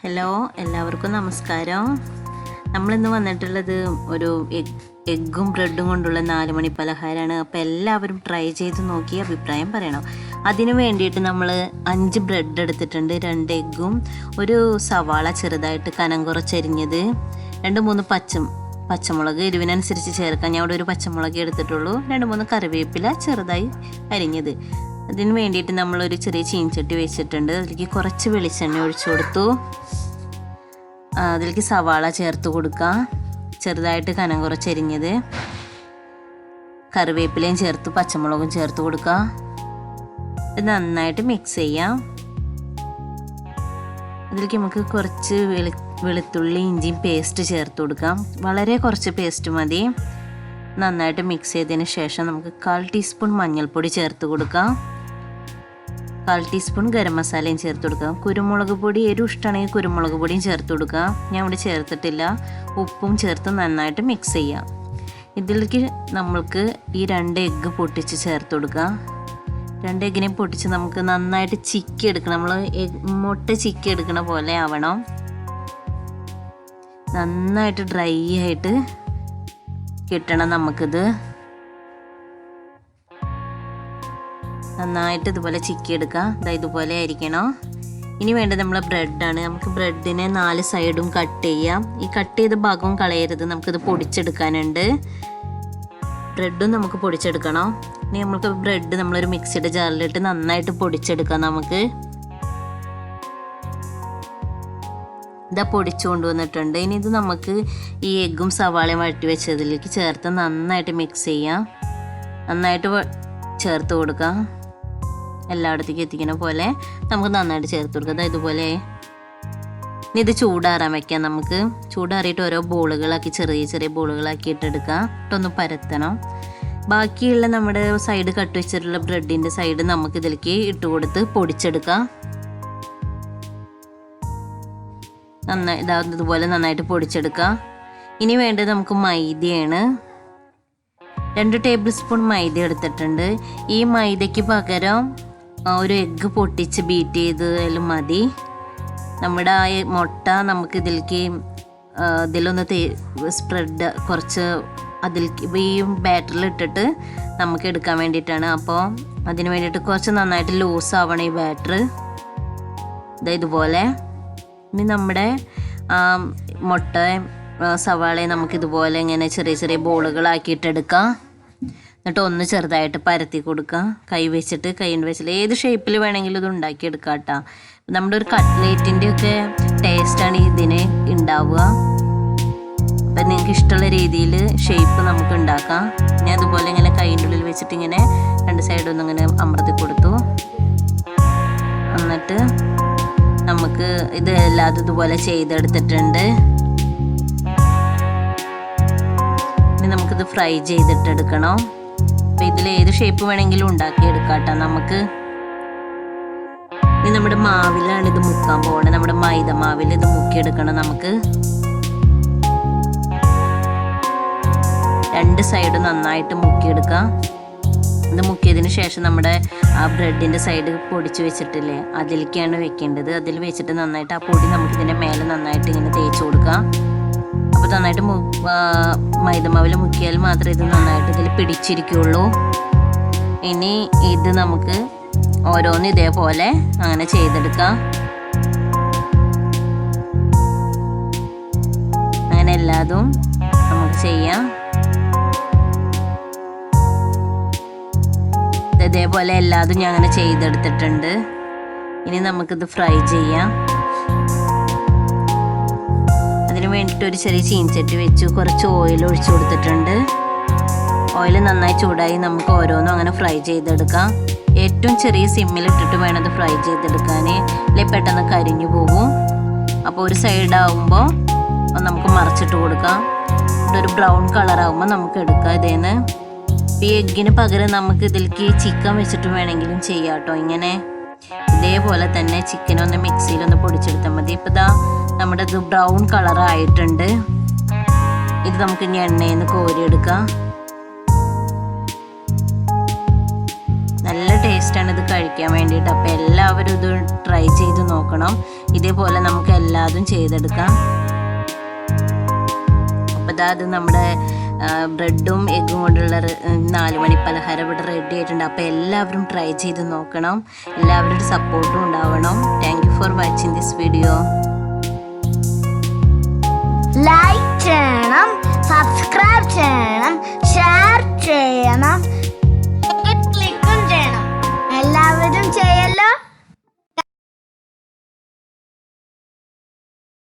Hello, എല്ലാവർക്കും നമസ്കാരം. നമ്മളിന്ന് വന്നിട്ടുള്ളത് ഒരു എഗ്ഗും ബ്രെഡും കൊണ്ടുള്ള 4 മണി പലഹാരമാണ്. അപ്പോൾ എല്ലാവരും ട്രൈ ചെയ്ത് നോക്കി അഭിപ്രായം പറയണം. അതിന് വേണ്ടിയിട്ട് നമ്മൾ 5 ബ്രെഡ് എടുത്തിട്ടുണ്ട്, 2 എഗ്ഗും, ഒരു സവാള ചെറുതായിട്ട് കനം കുറച്ചരിഞ്ഞത്, 2-3 പച്ചമുളക് എരിവിനനുസരിച്ച് ചേർക്കാം. ഞാൻ ഇവിടെ ഒരു പച്ചമുളക് എടുത്തിട്ടുള്ളൂ. 2-3 കറിവേപ്പില ചെറുതായി അരിഞ്ഞത്. അതിന് വേണ്ടിയിട്ട് നമ്മളൊരു ചെറിയ ചീനച്ചട്ടി വെച്ചിട്ടുണ്ട്. അതിലേക്ക് കുറച്ച് വെളിച്ചെണ്ണ ഒഴിച്ചു കൊടുത്തു. അതിലേക്ക് സവാള ചേർത്ത് കൊടുക്കുക, ചെറുതായിട്ട് കനം കുറച്ചരിഞ്ഞത്, കറിവേപ്പിലയും ചേർത്ത് പച്ചമുളകും ചേർത്ത് കൊടുക്കുക. ഇത് നന്നായിട്ട് മിക്സ് ചെയ്യാം. അതിലേക്ക് നമുക്ക് കുറച്ച് വെളുത്തുള്ളി ഇഞ്ചിയും പേസ്റ്റ് ചേർത്ത് കൊടുക്കാം. വളരെ കുറച്ച് പേസ്റ്റ് മതി. നന്നായിട്ട് മിക്സ് ചെയ്തതിന് ശേഷം നമുക്ക് 1/4 ടീസ്പൂൺ മഞ്ഞൾപ്പൊടി ചേർത്ത് കൊടുക്കാം, 1/4 ടീസ്പൂൺ ഗരം മസാലയും ചേർത്ത് കൊടുക്കാം. കുരുമുളക് പൊടി എരിവ് ഇഷ്ടമാണെങ്കിൽ കുരുമുളക് പൊടിയും ചേർത്ത് കൊടുക്കുക. ഞാൻ ഇവിടെ ചേർത്തിട്ടില്ല. ഉപ്പും ചേർത്ത് നന്നായിട്ട് മിക്സ് ചെയ്യാം. ഇതിലേക്ക് നമ്മൾക്ക് ഈ 2 എഗ്ഗ് പൊട്ടിച്ച് ചേർത്ത് കൊടുക്കാം. 2 എഗ്ഗിനെയും പൊട്ടിച്ച് നമുക്ക് നന്നായിട്ട് ചിക്കി എടുക്കണം. നമ്മൾ മുട്ട ചിക്കി എടുക്കണ പോലെ ആവണം. നന്നായിട്ട് ഡ്രൈ ആയിട്ട് കിട്ടണം നമുക്കിത്. നന്നായിട്ട് ഇതുപോലെ ചിക്കി എടുക്കാം. ഇതുപോലെ ആയിരിക്കണം. ഇനി വേണ്ടത് നമ്മളെ ബ്രെഡാണ്. നമുക്ക് ബ്രെഡിനെ 4 സൈഡും കട്ട് ചെയ്യാം. ഈ കട്ട് ചെയ്ത ഭാഗവും കളയരുത്, നമുക്കിത് പൊടിച്ചെടുക്കാനുണ്ട്. ബ്രെഡും നമുക്ക് പൊടിച്ചെടുക്കണം. ഇനി നമുക്ക് ബ്രെഡ് നമ്മളൊരു മിക്സിയുടെ ജാറിലിട്ട് നന്നായിട്ട് പൊടിച്ചെടുക്കാം. നമുക്ക് ഇതാ പൊടിച്ചു കൊണ്ടുവന്നിട്ടുണ്ട്. ഇനി ഇത് നമുക്ക് ഈ എഗ്ഗും സവാളയും വഴറ്റി വെച്ചതിലേക്ക് ചേർത്ത് നന്നായിട്ട് മിക്സ് ചെയ്യാം. നന്നായിട്ട് ചേർത്ത് കൊടുക്കാം. എല്ലായിടത്തേക്കും എത്തിക്കുന്ന പോലെ നമുക്ക് നന്നായിട്ട് ചേർത്ത് കൊടുക്കാം. ഇതുപോലെ. ഇനി ഇത് ചൂടാറാൻ വയ്ക്കാം. നമുക്ക് ചൂടാറിയിട്ട് ഓരോ ബോളുകളാക്കി ചെറിയ ചെറിയ ബോളുകളാക്കി ഇട്ടെടുക്കാം. ഇട്ടൊന്ന് പരത്തണം. ബാക്കിയുള്ള നമ്മുടെ സൈഡ് കട്ട് വെച്ചിട്ടുള്ള ബ്രെഡിൻ്റെ സൈഡ് നമുക്ക് ഇതിലേക്ക് ഇട്ട് കൊടുത്ത് പൊടിച്ചെടുക്കാം. ഇതുപോലെ നന്നായിട്ട് പൊടിച്ചെടുക്കാം. ഇനി വേണ്ടത് നമുക്ക് മൈദയാണ്. 2 ടേബിൾ സ്പൂൺ മൈദ എടുത്തിട്ടുണ്ട്. ഈ മൈദയ്ക്ക് പകരം ഒരു എഗ്ഗ് പൊട്ടിച്ച് ബീറ്റ് ചെയ്താലും മതി. നമ്മുടെ ആ മുട്ട നമുക്ക് ഇതിലൊന്ന് സ്പ്രെഡ് കുറച്ച് അതിലേക്ക് ഈ ബാറ്ററിൽ ഇട്ടിട്ട് നമുക്ക് എടുക്കാൻ വേണ്ടിയിട്ടാണ്. അപ്പോൾ അതിന് വേണ്ടിയിട്ട് കുറച്ച് നന്നായിട്ട് ലൂസ് ആവണം ഈ ബാറ്റർ. ഇതുപോലെ. ഇനി നമ്മുടെ മുട്ട സവാളയെ നമുക്കിതുപോലെ ഇങ്ങനെ ചെറിയ ചെറിയ ബോളുകളാക്കിയിട്ടെടുക്കാം. എന്നിട്ട് ഒന്ന് ചെറുതായിട്ട് പരത്തി കൊടുക്കുക. കൈ വെച്ചിട്ട് ഏത് ഷേപ്പിൽ വേണമെങ്കിലും ഇത് ഉണ്ടാക്കിയെടുക്കാം കേട്ടോ. നമ്മുടെ ഒരു കട്ട്ലേറ്റിൻ്റെ ഒക്കെ ടേസ്റ്റാണ് ഇതിന് ഉണ്ടാവുക. അപ്പം നിങ്ങൾക്ക് ഇഷ്ടമുള്ള രീതിയിൽ ഷേപ്പ് നമുക്ക് ഉണ്ടാക്കാം. ഞാൻ അതുപോലെ ഇങ്ങനെ കൈൻ്റെ ഉള്ളിൽ വെച്ചിട്ട് ഇങ്ങനെ 2 സൈഡൊന്നും ഇങ്ങനെ അമർത്തി കൊടുത്തു. എന്നിട്ട് നമുക്ക് ഇത് എല്ലാതും ഇതുപോലെ ചെയ്തെടുത്തിട്ടുണ്ട്. ഇനി നമുക്കിത് ഫ്രൈ ചെയ്തിട്ടെടുക്കണം. അപ്പം ഇതിൽ ഏത് ഷേപ്പ് വേണമെങ്കിലും ഉണ്ടാക്കിയെടുക്കാം കേട്ടോ നമുക്ക്. ഇനി നമ്മുടെ മാവിലാണ് ഇത് മുക്കാൻ പോകണം. നമ്മുടെ മൈദ മാവിൽ ഇത് മുക്കിയെടുക്കണം നമുക്ക്. 2 സൈഡ് നന്നായിട്ട് മുക്കിയെടുക്കാം. ഇത് മുക്കിയതിന് ശേഷം നമ്മുടെ ആ ബ്രെഡിൻ്റെ സൈഡ് പൊടിച്ച് വെച്ചിട്ടില്ലേ, അതിലേക്കാണ് വെക്കേണ്ടത്. അതിൽ വെച്ചിട്ട് നന്നായിട്ട് ആ പൊടി നമുക്കിതിൻ്റെ മേലെ നന്നായിട്ട് ഇങ്ങനെ തേച്ച് കൊടുക്കാം. അപ്പോൾ നന്നായിട്ട് മൈദമാവിൽ മുക്കിയാൽ മാത്രമേ ഇത് നന്നായിട്ട് ഇതിൽ പിടിച്ചിരിക്കുകയുള്ളൂ. ഇനി ഇത് നമുക്ക് ഓരോന്ന് ഇതേപോലെ അങ്ങനെ ചെയ്തെടുക്കാം. അങ്ങനെ എല്ലാതും നമുക്ക് ചെയ്യാം. ഇതേപോലെ എല്ലാതും ഞാൻ അങ്ങനെ ചെയ്തെടുത്തിട്ടുണ്ട്. ഇനി നമുക്കിത് ഫ്രൈ ചെയ്യാം. അതിന് വേണ്ടിയിട്ട് ഒരു ചെറിയ ചീനച്ചട്ടി വെച്ചു. കുറച്ച് ഓയിൽ ഒഴിച്ചു കൊടുത്തിട്ടുണ്ട്. ഓയിൽ നന്നായി ചൂടായി നമുക്ക് ഓരോന്നും അങ്ങനെ ഫ്രൈ ചെയ്തെടുക്കാം. ഏറ്റവും ചെറിയ സിമ്മിലിട്ടിട്ട് വേണം ഇത് ഫ്രൈ ചെയ്തെടുക്കാൻ, അല്ലെങ്കിൽ പെട്ടെന്ന് കരിഞ്ഞു പോകും. അപ്പോൾ ഒരു സൈഡാകുമ്പോൾ നമുക്ക് മറിച്ചിട്ട് കൊടുക്കാം. ഇതൊരു ബ്രൗൺ കളറാകുമ്പോൾ നമുക്ക് എടുക്കാം ഇതേന്ന്. ഈ എഗ്ഗിന് പകരം നമുക്ക് ഇതിലേക്ക് ചിക്കൻ വെച്ചിട്ട് വേണമെങ്കിലും ചെയ്യാം കേട്ടോ. ഇങ്ങനെ ഇതേപോലെ തന്നെ ചിക്കനൊന്ന് മിക്സിയിലൊന്ന് പൊടിച്ചെടുത്താൽ മതി. ഇപ്പോൾ ഇതാ നമ്മുടെ ഇത് ബ്രൗൺ കളറായിട്ടുണ്ട്. ഇത് നമുക്ക് ഇനി എണ്ണയിൽ നിന്ന് കോരിയെടുക്കാം. നല്ല ടേസ്റ്റാണ് ഇത് കഴിക്കാൻ വേണ്ടിയിട്ട്. അപ്പോൾ എല്ലാവരും ഇത് ട്രൈ ചെയ്ത് നോക്കണം. ഇതേപോലെ നമുക്ക് എല്ലാതും ചെയ്തെടുക്കാം. അപ്പോൾ അത് നമ്മുടെ ബ്രെഡും എഗ്ഗും കൊണ്ടുള്ള 4 മണി പലഹാരം ഇവിടെ റെഡി ആയിട്ടുണ്ട്. അപ്പോൾ എല്ലാവരും ട്രൈ ചെയ്ത് നോക്കണം. എല്ലാവരുടെ സപ്പോർട്ടും ഉണ്ടാവണം. Thank you for watching this video. Like ചെയ്യണം, സബ്സ്ക്രൈബ് ചെയ്യണം, ഷെയർ ചെയ്യണം.